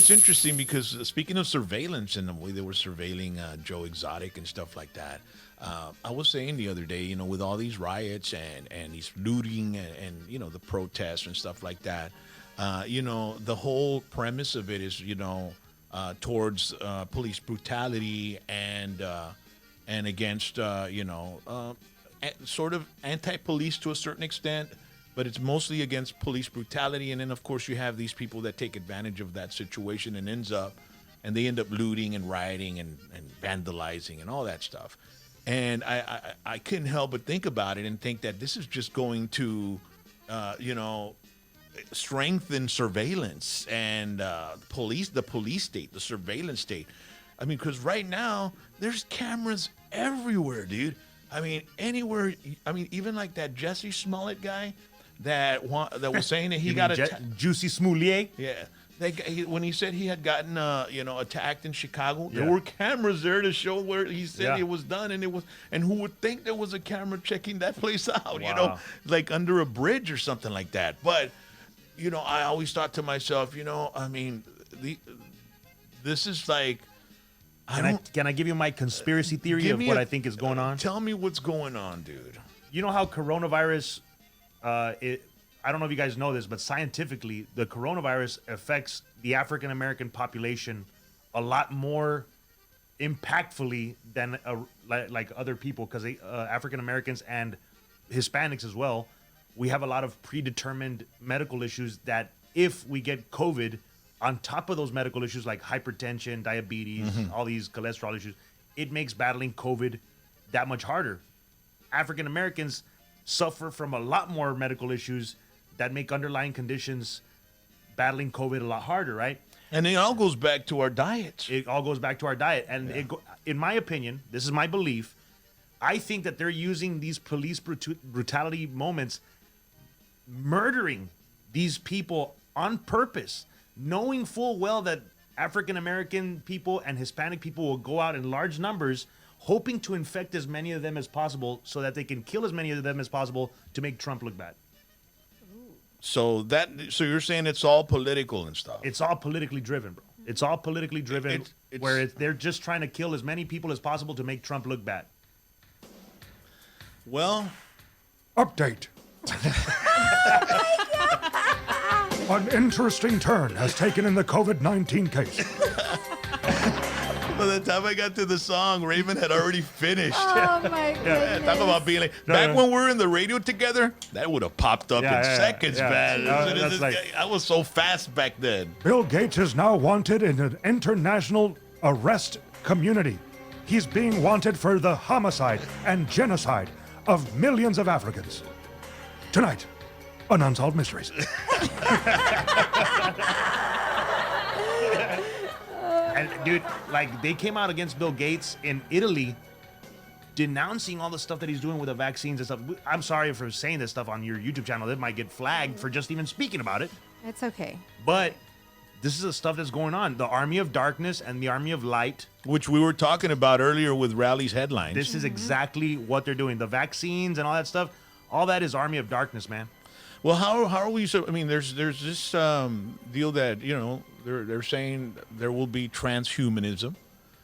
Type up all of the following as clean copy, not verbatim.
it's interesting because speaking of surveillance and the way they were surveilling Joe Exotic and stuff like that, I was saying the other day, with all these riots and these looting and the protests and stuff like that, the whole premise of it is, towards police brutality and against, sort of anti-police to a certain extent, but it's mostly against police brutality. And then, of course, you have these people that take advantage of that situation and they end up looting and rioting and vandalizing and all that stuff. And I couldn't help but think about it and think that this is just going to, strengthen surveillance and the police state, the surveillance state. I mean, because right now there's cameras everywhere, dude. I mean, anywhere. I mean, even like that Jesse Smollett guy that was saying that he got Juicy Smollett. Yeah. When he said he had gotten attacked in Chicago, there were cameras there to show where he said it was done, and who would think there was a camera checking that place out, like under a bridge or something like that. But I always thought to myself, I mean, this is like, Can I give you my conspiracy theory of what I think is going on? Tell me what's going on, dude. You know how coronavirus, I don't know if you guys know this, but scientifically, the coronavirus affects the African American population a lot more impactfully than like other people, because African Americans and Hispanics as well, we have a lot of predetermined medical issues that if we get COVID, on top of those medical issues like hypertension, diabetes, all these cholesterol issues, it makes battling COVID that much harder. African Americans suffer from a lot more medical issues that make underlying conditions battling COVID a lot harder, right? And it all goes back to our diets. It all goes back to our diet. And in my opinion, this is my belief, I think that they're using these police brutality moments, murdering these people on purpose, knowing full well that African American people and Hispanic people will go out in large numbers, hoping to infect as many of them as possible so that they can kill as many of them as possible to make Trump look bad. So you're saying it's all political and stuff? It's all politically driven, bro. It's all politically driven, they're just trying to kill as many people as possible to make Trump look bad. Well, update. An interesting turn has taken in the COVID-19 case. By the time I got to the song, Raven had already finished. Oh my goodness. Talk about being like, back when we were in the radio together, that would have popped up in seconds, man. I was so fast back then. Bill Gates is now wanted in an international arrest community. He's being wanted for the homicide and genocide of millions of Africans. Tonight, on Unsolved Mysteries. And dude, like, they came out against Bill Gates in Italy, denouncing all the stuff that he's doing with the vaccines and stuff. I'm sorry for saying this stuff on your YouTube channel. It might get flagged for just even speaking about it. It's okay. But this is the stuff that's going on. The Army of Darkness and the Army of Light. Which we were talking about earlier with Rally's headlines. This is exactly what they're doing. The vaccines and all that stuff, all that is Army of Darkness, man. Well, how are we? So I mean, there's this deal that they're saying there will be transhumanism.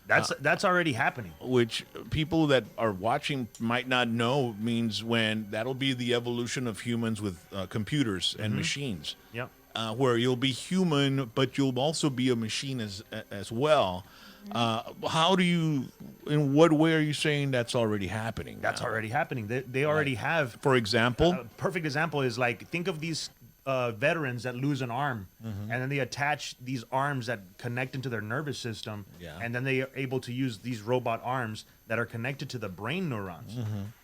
That's already happening. Which people that are watching might not know means when that'll be the evolution of humans with computers and machines. Yep. Where you'll be human, but you'll also be a machine as well. How do you? In what way are you saying that's already happening? That's already happening. They already have. For example, a perfect example is like, think of these veterans that lose an arm, and then they attach these arms that connect into their nervous system, and then they are able to use these robot arms that are connected to the brain neurons,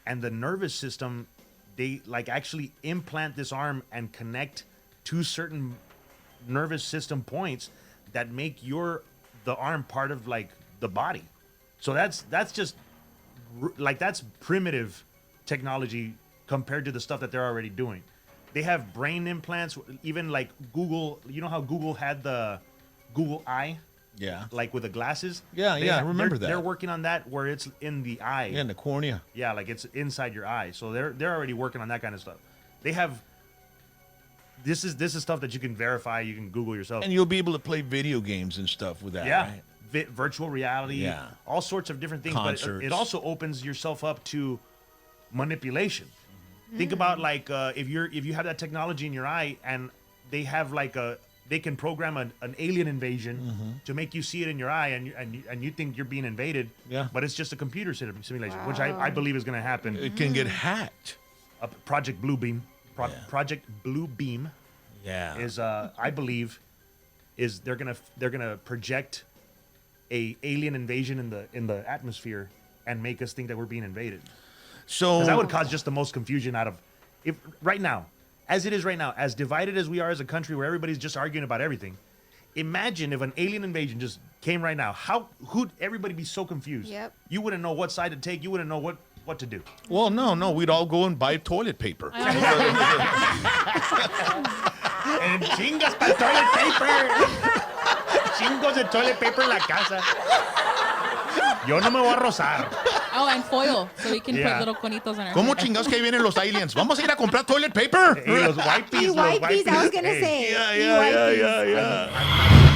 and the nervous system. They like actually implant this arm and connect to certain nervous system points that make the arm part of like the body. So that's just like, that's primitive technology compared to the stuff that they're already doing. They have brain implants, even like Google. You know how Google had the Google Eye? Yeah. Like with the glasses? Yeah, I remember that. They're working on that where it's in the eye. Yeah, in the cornea. Yeah, like it's inside your eye. So they're already working on that kind of stuff. They have this is stuff that you can verify. You can Google yourself. And you'll be able to play video games and stuff with that, Yeah. right? Virtual reality. Yeah. All sorts of different things. Concerts. But it also opens yourself up to manipulation. Think about like if you have that technology in your eye and they have like they can program an alien invasion to make you see it in your eye and you think you're being invaded. Yeah. But it's just a computer simulation, which I believe is going to happen. It can get hacked. Project Bluebeam. Yeah. Project Bluebeam Yeah. is I believe is they're gonna project a alien invasion in the atmosphere and make us think that we're being invaded. So 'Cause that would cause just the most confusion out of if right now, as it is right now, as divided as we are as a country where everybody's just arguing about everything. Imagine if an alien invasion just came right now. Who'd everybody be so confused? Yep. You wouldn't know what side to take. You wouldn't know what to do. well, no, we'd all go and buy toilet paper. And chingas para toilet paper. Chingos de toilet paper en la casa. Yo no me voy a rozar. Oh, and foil, so we can Yeah. put little conitos on our ¿Cómo hair. chingados que ahí vienen los aliens? Vamos a ir a comprar toilet paper. Y los wipes, You los whiteys, I was wipes. gonna say. Yeah, You yeah, yeah, whiteys. yeah, yeah.